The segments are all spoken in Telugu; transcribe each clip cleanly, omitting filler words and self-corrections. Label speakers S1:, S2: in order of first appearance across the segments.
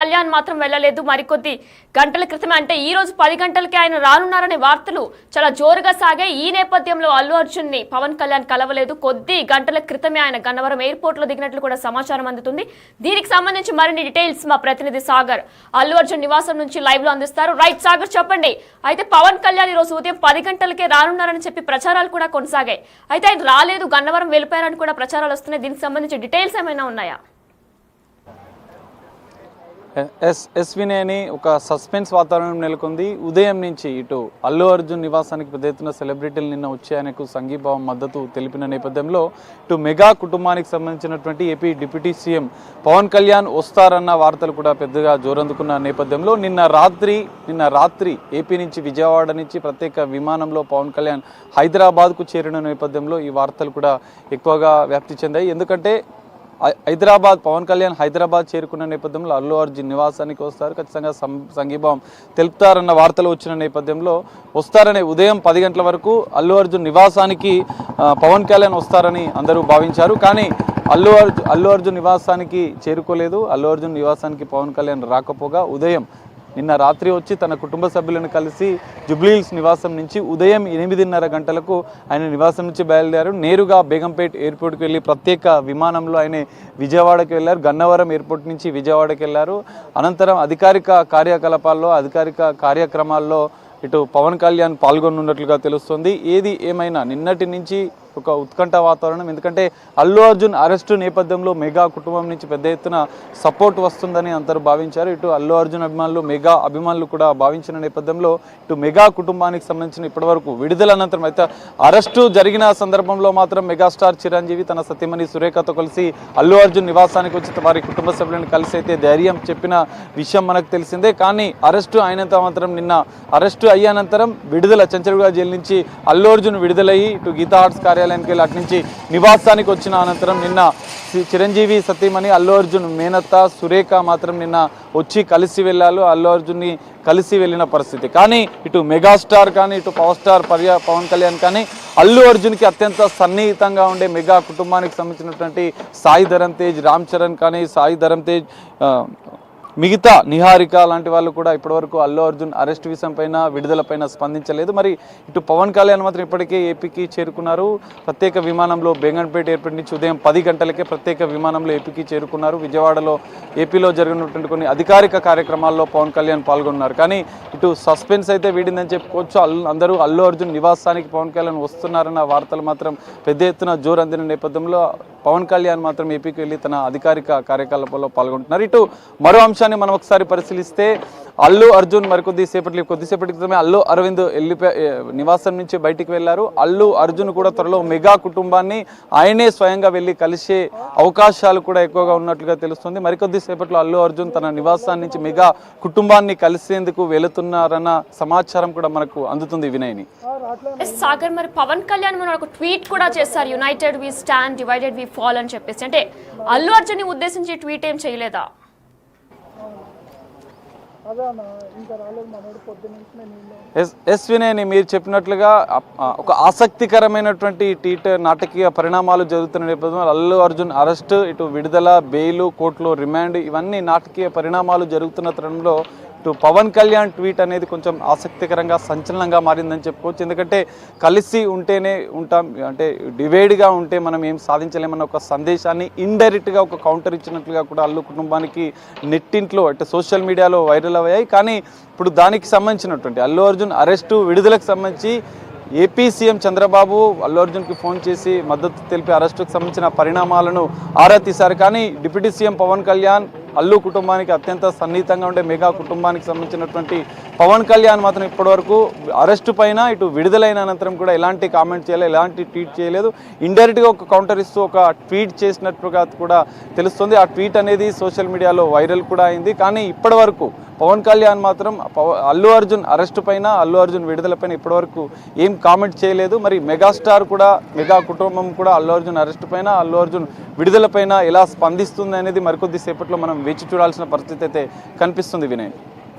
S1: కళ్యాణ్ మాత్రం వెళ్ళలేదు. మరికొద్ది గంటల క్రితమే అంటే ఈ రోజు 10 గంటలకే ఆయన రానున్నారనే వార్తలు చాలా జోరుగా సాగాయి. ఈ నేపథ్యంలో అల్లు అర్జున్ ని పవన్ కళ్యాణ్ కలవలేదు. కొద్ది గంటల క్రితమే ఆయన గన్నవరం ఎయిర్పోర్ట్ లో దిగినట్లు కూడా సమాచారం అందుతుంది. దీనికి సంబంధించి మరిన్ని డీటెయిల్స్ మా ప్రతినిధి సాగర్ అల్లు అర్జున్ నివాసం నుంచి లైవ్ లో అందిస్తారు. రైట్ సాగర్, చెప్పండి. అయితే పవన్ కళ్యాణ్ ఈ రోజు ఉదయం 10 గంటలకే రానున్నారని చెప్పి ప్రచారాలు కూడా కొనసాగాయి. అయితే ఆయన రాలేదు, గన్నవరం వెళ్ళిపోయారని కూడా ప్రచారాలు వస్తున్నాయి. దీనికి సంబంధించి డీటెయిల్స్ ఏమైనా ఉన్నాయా?
S2: ఎస్వినేని ఒక సస్పెన్స్ వాతావరణం నెలకొంది. ఉదయం నుంచి ఇటు అల్లు అర్జున్ నివాసానికి పెద్ద ఎత్తున సెలబ్రిటీలు నిన్న వచ్చి ఆయనకు సంఘీభావం మద్దతు తెలిపిన నేపథ్యంలో ఇటు మెగా కుటుంబానికి సంబంధించినటువంటి AP deputy CM Pawan Kalyan వస్తారన్న వార్తలు కూడా పెద్దగా జోరందుకున్న నేపథ్యంలో నిన్న రాత్రి ఏపీ నుంచి విజయవాడ నుంచి ప్రత్యేక విమానంలో పవన్ కళ్యాణ్ హైదరాబాద్కు చేరిన నేపథ్యంలో ఈ వార్తలు కూడా ఎక్కువగా వ్యాప్తి చెందాయి. ఎందుకంటే పవన్ కళ్యాణ్ హైదరాబాద్ చేరుకున్న నేపథ్యంలో అల్లు అర్జున్ నివాసానికి వస్తారు, ఖచ్చితంగా సంఘీభావం తెలుపుతారన్న వార్తలు వచ్చిన నేపథ్యంలో వస్తారనే ఉదయం 10 గంటల వరకు అల్లు అర్జున్ నివాసానికి పవన్ కళ్యాణ్ వస్తారని అందరూ భావించారు. కానీ అల్లు అర్జున్ నివాసానికి చేరుకోలేదు. అల్లు అర్జున్ నివాసానికి పవన్ కళ్యాణ్ రాకపోగా ఉదయం నిన్న రాత్రి వచ్చి తన కుటుంబ సభ్యులను కలిసి జూబ్లీహిల్స్ నివాసం నుంచి ఉదయం 8:30 గంటలకు ఆయన నివాసం నుంచి బయలుదేరారు. నేరుగా బేగంపేట్ ఎయిర్పోర్ట్కి వెళ్ళి ప్రత్యేక విమానంలో ఆయన విజయవాడకి వెళ్ళారు. గన్నవరం ఎయిర్పోర్ట్ నుంచి విజయవాడకి వెళ్ళారు. అనంతరం అధికారిక కార్యక్రమాల్లో ఇటు పవన్ కళ్యాణ్ పాల్గొనున్నట్లుగా తెలుస్తుంది. ఏది ఏమైనా నిన్నటి నుంచి ఒక ఉత్కంఠ వాతావరణం. ఎందుకంటే అల్లు అర్జున్ అరెస్టు నేపథ్యంలో మెగా కుటుంబం నుంచి పెద్ద ఎత్తున సపోర్ట్ వస్తుందని అందరూ భావించారు. ఇటు అల్లు అర్జున్ అభిమానులు, మెగా అభిమానులు కూడా భావించిన నేపథ్యంలో ఇటు మెగా కుటుంబానికి సంబంధించిన ఇప్పటివరకు విడుదల అనంతరం అయితే అరెస్టు జరిగిన సందర్భంలో మాత్రం మెగాస్టార్ చిరంజీవి తన సతీమణి సురేఖతో కలిసి అల్లు అర్జున్ నివాసానికి వచ్చి వారి కుటుంబ సభ్యులను కలిసి అయితే ధైర్యం చెప్పిన విషయం మనకు తెలిసిందే. కానీ అరెస్టు అయినంత మాత్రం నిన్న అరెస్టు అయ్యానంతరం విడుదల చెంచల్గూడ జైలు నుంచి అల్లు అర్జున్ విడుదలయ్యి ఇటు గీతా ఆర్ట్స్ కార్యాలయానికి వెళ్ళి అటు నుంచి నివాసానికి వచ్చిన అనంతరం నిన్న చిరంజీవి సతీమణి అల్లు అర్జున్ మేనత్త సురేఖ మాత్రం నిన్న వచ్చి కలిసి వెళ్ళారు. అల్లు అర్జున్ని కలిసి వెళ్ళిన పరిస్థితి. కానీ ఇటు మెగాస్టార్ కానీ ఇటు పవర్ స్టార్ పవన్ కళ్యాణ్ కానీ అల్లు అర్జున్కి అత్యంత సన్నిహితంగా ఉండే మెగా కుటుంబానికి సంబంధించినటువంటి సాయి ధరమ్ తేజ్, రామ్ చరణ్ కానీ సాయి ధరమ్ తేజ్, మిగతా నిహారిక లాంటి వాళ్ళు కూడా ఇప్పటివరకు అల్లు అర్జున్ అరెస్ట్ విషయం పైన విడుదల పైన స్పందించలేదు. మరి ఇటు పవన్ కళ్యాణ్ మాత్రం ఇప్పటికే ఏపీకి చేరుకున్నారు. ప్రత్యేక విమానంలో బేగంపేట ఎయిర్పోర్ట్ నుంచి ఉదయం 10 గంటలకే ప్రత్యేక విమానంలో ఏపీకి చేరుకున్నారు. విజయవాడలో ఏపీలో జరిగినటువంటి కొన్ని అధికారిక కార్యక్రమాల్లో పవన్ కళ్యాణ్ పాల్గొన్నారు. కానీ ఇటు సస్పెన్స్ అయితే వీడిందని చెప్పుకోవచ్చు. అందరూ అల్లు అర్జున్ నివాసానికి పవన్ కళ్యాణ్ వస్తున్నారన్న వార్తలు మాత్రం పెద్ద ఎత్తున జోరందిన నేపథ్యంలో పవన్ కళ్యాణ్ మాత్రం ఏపీకి వెళ్ళి తన అధికారిక కార్యకలాపాల్లో పాల్గొంటున్నారు. ఇటు మరో అంశాన్ని మనం ఒకసారి పరిశీలిస్తే అల్లు అర్జున్ కొద్దిసేపటి క్రితమే అల్లు అరవింద్ నివాసం నుంచి బయటికి వెళ్లారు. అల్లు అర్జున్ కూడా త్వరలో మెగా కుటుంబాన్ని ఆయనే స్వయంగా వెళ్ళి కలిసే అవకాశాలు కూడా ఎక్కువగా ఉన్నట్లుగా తెలుస్తుంది. మరికొద్దిసేపట్లో అల్లు అర్జున్ తన నివాసాన్ని నుంచి మెగా కుటుంబాన్ని కలిసేందుకు వెళుతున్నారన్న సమాచారం కూడా మనకు అందుతుంది. వినయ్ని
S1: సాగర్, మరి పవన్ కళ్యాణ్ మన ఒక ట్వీట్ కూడా చేశారు, united we stand divided we fall అని చెప్పేసి. అంటే అల్లు అర్జున్ ని ఉద్దేశించి ట్వీట్ ఏం చేయలేదా?
S2: ఎస్వినేని మీరు చెప్పినట్లుగా ఒక ఆసక్తికరమైనటువంటి నాటకీయ పరిణామాలు జరుగుతున్న నేపథ్యంలో అల్లు అర్జున్ అరెస్ట్, ఇటు విడుదల, బెయిలు, కోర్టులో రిమాండ్, ఇవన్నీ నాటకీయ పరిణామాలు జరుగుతున్న తరుణంలో ఇటు పవన్ కళ్యాణ్ ట్వీట్ అనేది కొంచెం ఆసక్తికరంగా సంచలనంగా మారిందని చెప్పుకోవచ్చు. ఎందుకంటే కలిసి ఉంటేనే ఉంటాం, అంటే డివైడ్గా ఉంటే మనం ఏం సాధించలేమన్న ఒక సందేశాన్ని ఇండైరెక్ట్గా ఒక కౌంటర్ ఇచ్చినట్లుగా కూడా అల్లు కుటుంబానికి నెట్టింట్లో అంటే సోషల్ మీడియాలో వైరల్ అయ్యాయి. కానీ ఇప్పుడు దానికి సంబంధించినటువంటి అల్లు అర్జున్ అరెస్టు, విడుదలకు సంబంధించి ఏపీ సీఎం చంద్రబాబు అల్లు అర్జున్కి ఫోన్ చేసి మద్దతు తెలిపి అరెస్టుకు సంబంధించిన పరిణామాలను ఆరా తీశారు. కానీ డిప్యూటీ సీఎం పవన్ కళ్యాణ్ అల్లు కుటుంబానికి అత్యంత సన్నిహితంగా ఉండే మెగా కుటుంబానికి సంబంధించినటువంటి పవన్ కళ్యాణ్ మాత్రం ఇప్పటివరకు అరెస్టు పైన ఇటు విడుదలైన అనంతరం కూడా ఎలాంటి కామెంట్ చేయలేదు, ఎలాంటి ట్వీట్ చేయలేదు. ఇండైరెక్ట్గా ఒక కౌంటర్ ఇస్తూ ఒక ట్వీట్ చేసినట్టుగా కూడా తెలుస్తుంది. ఆ ట్వీట్ అనేది సోషల్ మీడియాలో వైరల్ కూడా అయింది. కానీ ఇప్పటివరకు పవన్ కళ్యాణ్ మాత్రం అల్లు అర్జున్ అరెస్టు పైన, అల్లు అర్జున్ విడుదల పైన ఇప్పటివరకు ఏం కామెంట్ చేయలేదు. మరి మెగాస్టార్ కూడా, మెగా కుటుంబం కూడా అల్లు అర్జున్ అరెస్టు పైన, అల్లు అర్జున్ విడుదల పైన ఎలా స్పందిస్తుంది అనేది మరికొద్ది సేపట్లో మనం వేచి చూడాల్సిన పరిస్థితి అయితే కనిపిస్తుంది. వినయ్.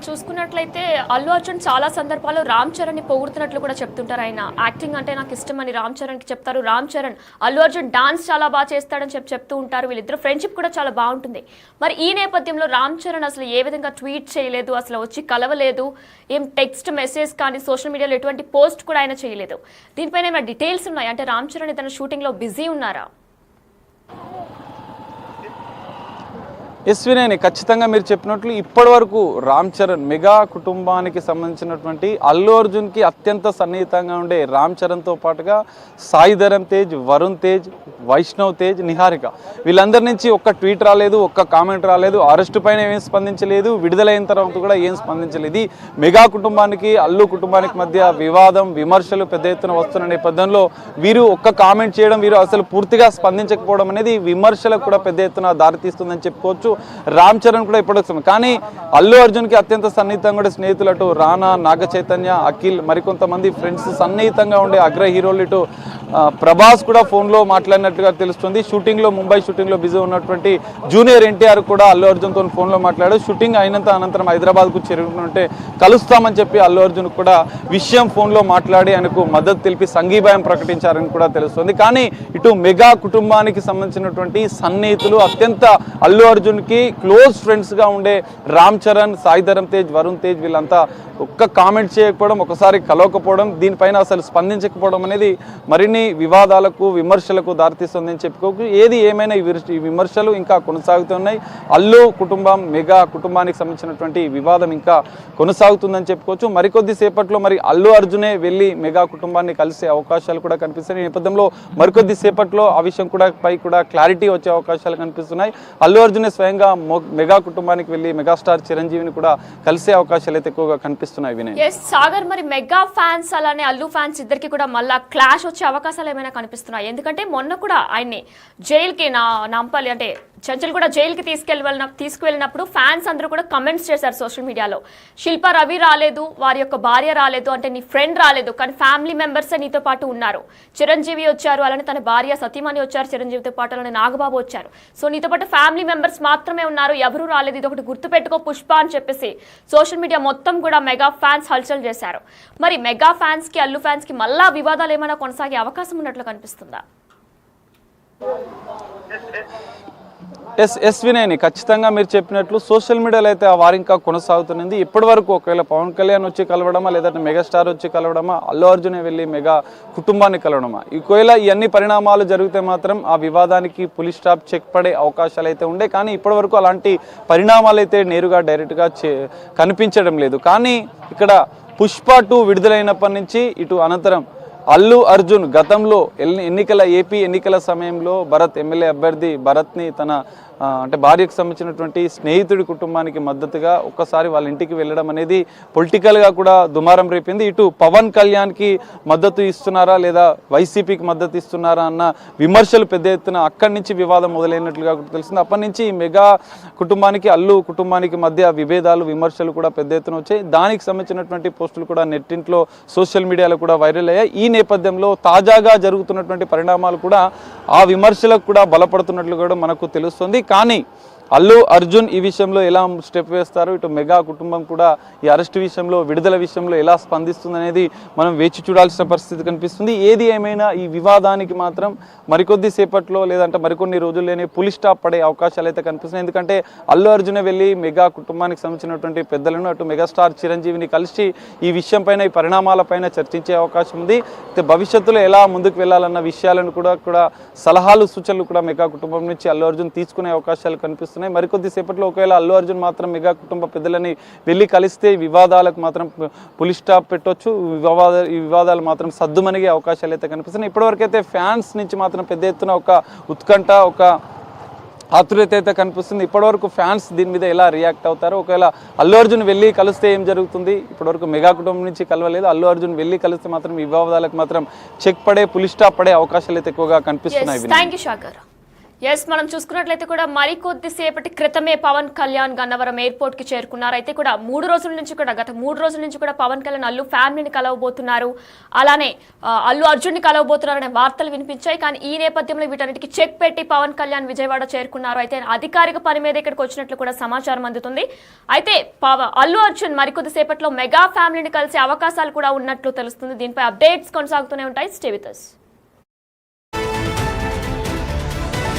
S1: చూసుకున్నట్లయితే అల్లు అర్జున్ చాలా సందర్భాల్లో రామ్ చరణ్ ని పొగుడుతున్నట్లు కూడా చెప్తుంటారు. ఆయన యాక్టింగ్ అంటే నాకు ఇష్టం అని రామ్ చరణ్ కి చెప్తారు. రామ్ చరణ్ అల్లు అర్జున్ డాన్స్ చాలా బాగా చేస్తాడని చెప్తూ ఉంటారు. వీళ్ళిద్దరు ఫ్రెండ్షిప్ కూడా చాలా బాగుంటుంది. మరి ఈ నేపథ్యంలో రామ్ చరణ్ అసలు ఏ విధంగా ట్వీట్ చేయలేదు, అసలు వచ్చి కలవలేదు, ఏం టెక్స్ట్ మెసేజ్ కానీ సోషల్ మీడియాలో ఎటువంటి పోస్ట్ కూడా ఆయన చేయలేదు. దీనిపైన ఏమైనా డీటెయిల్స్ ఉన్నాయి అంటే రామ్ చరణ్ తన షూటింగ్ లో బిజీ ఉన్నారా?
S2: ఎస్వినేని ఖచ్చితంగా మీరు చెప్పినట్లు ఇప్పటి వరకు రామ్ చరణ్ మెగా కుటుంబానికి సంబంధించినటువంటి అల్లు అర్జున్కి అత్యంత సన్నిహితంగా ఉండే రామ్ చరణ్తో పాటుగా సాయి ధరమ్ తేజ్, వరుణ్ తేజ్, వైష్ణవ్ తేజ్, నిహారిక వీళ్ళందరి నుంచి ఒక్క ట్వీట్ రాలేదు, ఒక్క కామెంట్ రాలేదు, అరెస్టు పైన ఏం స్పందించలేదు, విడుదలైన తర్వాత కూడా ఏం స్పందించలేదు. ఇది మెగా కుటుంబానికి అల్లు కుటుంబానికి మధ్య వివాదం, విమర్శలు పెద్ద ఎత్తున వస్తున్న నేపథ్యంలో వీరు ఒక్క కామెంట్ చేయడం, వీరు అసలు పూర్తిగా స్పందించకపోవడం అనేది విమర్శలకు కూడా పెద్ద ఎత్తున దారితీస్తుందని చెప్పుకోవచ్చు. రామ్ చరణ్ కూడా ఇప్పటికి కానీ అల్లు అర్జున్కి అత్యంత సన్నిహితంగా ఉండే స్నేహితులు అటు రానా, నాగ చైతన్య, అఖిల్, మరికొంతమంది ఫ్రెండ్స్ సన్నిహితంగా ఉండే అగ్ర హీరోలు ఇటు ప్రభాస్ కూడా ఫోన్లో మాట్లాడినట్టుగా తెలుస్తుంది. షూటింగ్లో ముంబై షూటింగ్లో బిజీ ఉన్నటువంటి జూనియర్ ఎన్టీఆర్ కూడా అల్లు అర్జున్తో ఫోన్లో మాట్లాడాడు. షూటింగ్ అనంతరం హైదరాబాద్కు చేరుకుంటే కలుస్తామని చెప్పి అల్లు అర్జున్ కూడా విషయం ఫోన్లో మాట్లాడి ఆయనకు మద్దతు తెలిపి సంఘీభాయం ప్రకటించారని కూడా తెలుస్తుంది. కానీ ఇటు మెగా కుటుంబానికి సంబంధించినటువంటి సన్నిహితులు అత్యంత అల్లు అర్జున్కి క్లోజ్ ఫ్రెండ్స్గా ఉండే రామ్ చరణ్, సాయి ధరమ్ తేజ్, వరుణ్ తేజ్ వీళ్ళంతా ఒక్క కామెంట్ చేయకపోవడం, ఒకసారి కలవకపోవడం, దీనిపైన అసలు స్పందించకపోవడం అనేది మరిన్ని వివాదాలకు, విమర్శలకు దారితీస్తుందని చెప్పుకోవచ్చు. ఏది ఏమైనా ఈ విమర్శలు ఇంకా కొనసాగుతున్నాయి. అల్లు కుటుంబం, మెగా కుటుంబానికి సంబంధించినటువంటి వివాదం ఇంకా కొనసాగుతుందని చెప్పుకోవచ్చు. మరికొద్ది సేపట్లో మరి అల్లు అర్జునే వెళ్ళి మెగా కుటుంబాన్ని కలిసే అవకాశాలు కూడా కనిపిస్తున్నాయి. ఈ నేపథ్యంలో మరికొద్ది సేపట్లో ఆ విషయం పై కూడా క్లారిటీ వచ్చే అవకాశాలు కనిపిస్తున్నాయి. అల్లు అర్జునే స్వయంగా మెగా కుటుంబానికి వెళ్ళి మెగాస్టార్ చిరంజీవిని కూడా కలిసే అవకాశాలు అయితే ఎక్కువగా కనిపిస్తున్నాయి.
S1: సాగర్, మరి మెగా ఫ్యాన్స్ అలానే అల్లు ఫ్యాన్స్ ఇద్దరికి కూడా మళ్ళా క్లాష్ వచ్చే అవకాశాలు ఏమైనా కనిపిస్తున్నాయి? ఎందుకంటే మొన్న కూడా ఆయన్ని జైలుకి నంపాలి అంటే చంచల్ కూడా జైలుకి తీసుకువెళ్ళినప్పుడు ఫ్యాన్స్ అందరూ కూడా కమెంట్స్ చేశారు సోషల్ మీడియాలో. శిల్ప రవి రాలేదు, వారి యొక్క భార్య రాలేదు, అంటే నీ ఫ్రెండ్ రాలేదు, కానీ ఫ్యామిలీ మెంబర్సే నీతో పాటు ఉన్నారు. చిరంజీవి వచ్చారు, అలానే తన భార్య సతీమణి వచ్చారు చిరంజీవితో పాటు, అలానే నాగబాబు వచ్చారు. సో నీతో పాటు ఫ్యామిలీ మెంబర్స్ మాత్రమే ఉన్నారు, ఎవరు రాలేదు, ఇది ఒకటి గుర్తుపెట్టుకో పుష్ప అని చెప్పేసి సోషల్ మీడియా మొత్తం కూడా మెగా ఫ్యాన్స్ హల్చల్ చేశారు. మరి మెగా ఫ్యాన్స్ కి అల్లు ఫ్యాన్స్ కి మళ్ళా వివాదాలు ఏమైనా కొనసాగే అవకాశం ఉన్నట్లు కనిపిస్తుందా?
S2: ఎస్వినేని ఖచ్చితంగా మీరు చెప్పినట్లు సోషల్ మీడియాలో అయితే ఆ వారు ఇంకా కొనసాగుతున్నది. ఇప్పటి వరకు ఒకవేళ పవన్ కళ్యాణ్ వచ్చి కలవడమా, లేదంటే మెగాస్టార్ వచ్చి కలవడమా, అల్లు అర్జునే వెళ్ళి మెగా కుటుంబాన్ని కలవడమా, ఒకవేళ ఈ అన్ని పరిణామాలు జరిగితే మాత్రం ఆ వివాదానికి పులి స్టాప్ చెక్ పడే అవకాశాలు అయితే ఉండే. కానీ ఇప్పటి వరకు అలాంటి పరిణామాలు అయితే నేరుగా డైరెక్ట్గా కనిపించడం లేదు. కానీ ఇక్కడ పుష్ప 2 విడుదలైనప్పటి నుంచి ఇటు అనంతరం అల్లు అర్జున్ గతంలో ఏపీ ఎన్నికల సమయంలో భరత్ ఎమ్మెల్యే అభ్యర్థి భరత్ని తన అంటే భార్యకు సంబంధించినటువంటి స్నేహితుడి కుటుంబానికి మద్దతుగా ఒక్కసారి వాళ్ళ ఇంటికి వెళ్ళడం అనేది పొలిటికల్గా కూడా దుమారం రేపింది. ఇటు పవన్ కళ్యాణ్కి మద్దతు ఇస్తున్నారా లేదా వైసీపీకి మద్దతు ఇస్తున్నారా అన్న విమర్శలు పెద్ద ఎత్తున అక్కడి నుంచి వివాదం మొదలైనట్లుగా తెలిసింది. అప్పటి నుంచి మెగా కుటుంబానికి అల్లు కుటుంబానికి మధ్య విభేదాలు, విమర్శలు కూడా పెద్ద ఎత్తున వచ్చాయి. దానికి సంబంధించినటువంటి పోస్టులు కూడా నెట్టింట్లో సోషల్ మీడియాలో కూడా వైరల్ అయ్యాయి. ఈ నేపథ్యంలో తాజాగా జరుగుతున్నటువంటి పరిణామాలు కూడా ఆ విమర్శలకు కూడా బలపడుతున్నట్లు కూడా మనకు తెలుస్తుంది. కానీ అల్లు అర్జున్ ఈ విషయంలో ఎలా స్టెప్ వేస్తారు, ఇటు మెగా కుటుంబం కూడా ఈ అరెస్ట్ విషయంలో, విడుదల విషయంలో ఎలా స్పందిస్తుంది అనేది మనం వేచి చూడాల్సిన పరిస్థితి కనిపిస్తుంది. ఏది ఏమైనా ఈ వివాదానికి మాత్రం మరికొద్ది సేపట్లో లేదంటే మరికొన్ని రోజుల్లోనే పులి స్టాప్ పడే అవకాశాలు అయితే కనిపిస్తున్నాయి. ఎందుకంటే అల్లు అర్జునే వెళ్ళి మెగా కుటుంబానికి సంబంధించినటువంటి పెద్దలను అటు మెగాస్టార్ చిరంజీవిని కలిసి ఈ విషయం పైన, ఈ పరిణామాలపైన చర్చించే అవకాశం ఉంది. అయితే భవిష్యత్తులో ఎలా ముందుకు వెళ్ళాలన్న విషయాలను కూడా సలహాలు, సూచనలు కూడా మెగా కుటుంబం నుంచి అల్లు అర్జున్ తీసుకునే అవకాశాలు కనిపిస్తున్నాయి. మరికొద్ది సేపట్లో ఒకవేళ అల్లు అర్జున్ మాత్రం మెగా కుటుంబ పెద్దలని వెళ్ళి కలిస్తే వివాదాలకు మాత్రం పులి స్టాప్ పెట్టవచ్చు. ఈ వివాదాలు మాత్రం సద్దుమణిగే అవకాశాలు అయితే కనిపిస్తున్నాయి. ఇప్పటివరకు అయితే ఫ్యాన్స్ నుంచి మాత్రం పెద్ద ఎత్తున ఒక ఉత్కంఠ, ఒక ఆతురత అయితే కనిపిస్తుంది. ఇప్పటివరకు ఫ్యాన్స్ దీని మీద ఎలా రియాక్ట్ అవుతారు, ఒకవేళ అల్లు అర్జున్ వెళ్ళి కలిస్తే ఏం జరుగుతుంది, ఇప్పటివరకు మెగా కుటుంబం నుంచి కలవలేదు, అల్లు అర్జున్ వెళ్ళి కలిస్తే మాత్రం ఈ వివాదాలకు మాత్రం చెక్ పడే, పులి స్టాప్ పడే అవకాశాలు అయితే ఎక్కువగా కనిపిస్తున్నాయి.
S1: ఎస్, మనం చూసుకున్నట్లయితే కూడా మరికొద్ది సేపటి క్రితమే పవన్ కళ్యాణ్ గన్నవరం ఎయిర్పోర్ట్ కి చేరుకున్నారు. అయితే కూడా గత 3 రోజుల నుంచి కూడా పవన్ కళ్యాణ్ అల్లు ఫ్యామిలీని కలవబోతున్నారు, అలానే అల్లు అర్జున్ ని కలవబోతున్నారనే వార్తలు వినిపించాయి. కానీ ఈ నేపథ్యంలో వీటన్నిటికి చెక్ పెట్టి పవన్ కళ్యాణ్ విజయవాడ చేరుకున్నారు. అయితే అధికారిక పని మీద ఇక్కడికి వచ్చినట్లు కూడా సమాచారం అందుతుంది. అయితే అల్లు అర్జున్ మరికొద్ది సేపట్లో మెగా ఫ్యామిలీని కలిసే అవకాశాలు కూడా ఉన్నట్లు తెలుస్తుంది. దీనిపై అప్డేట్స్ కొనసాగుతూనే ఉంటాయి. Stay with us.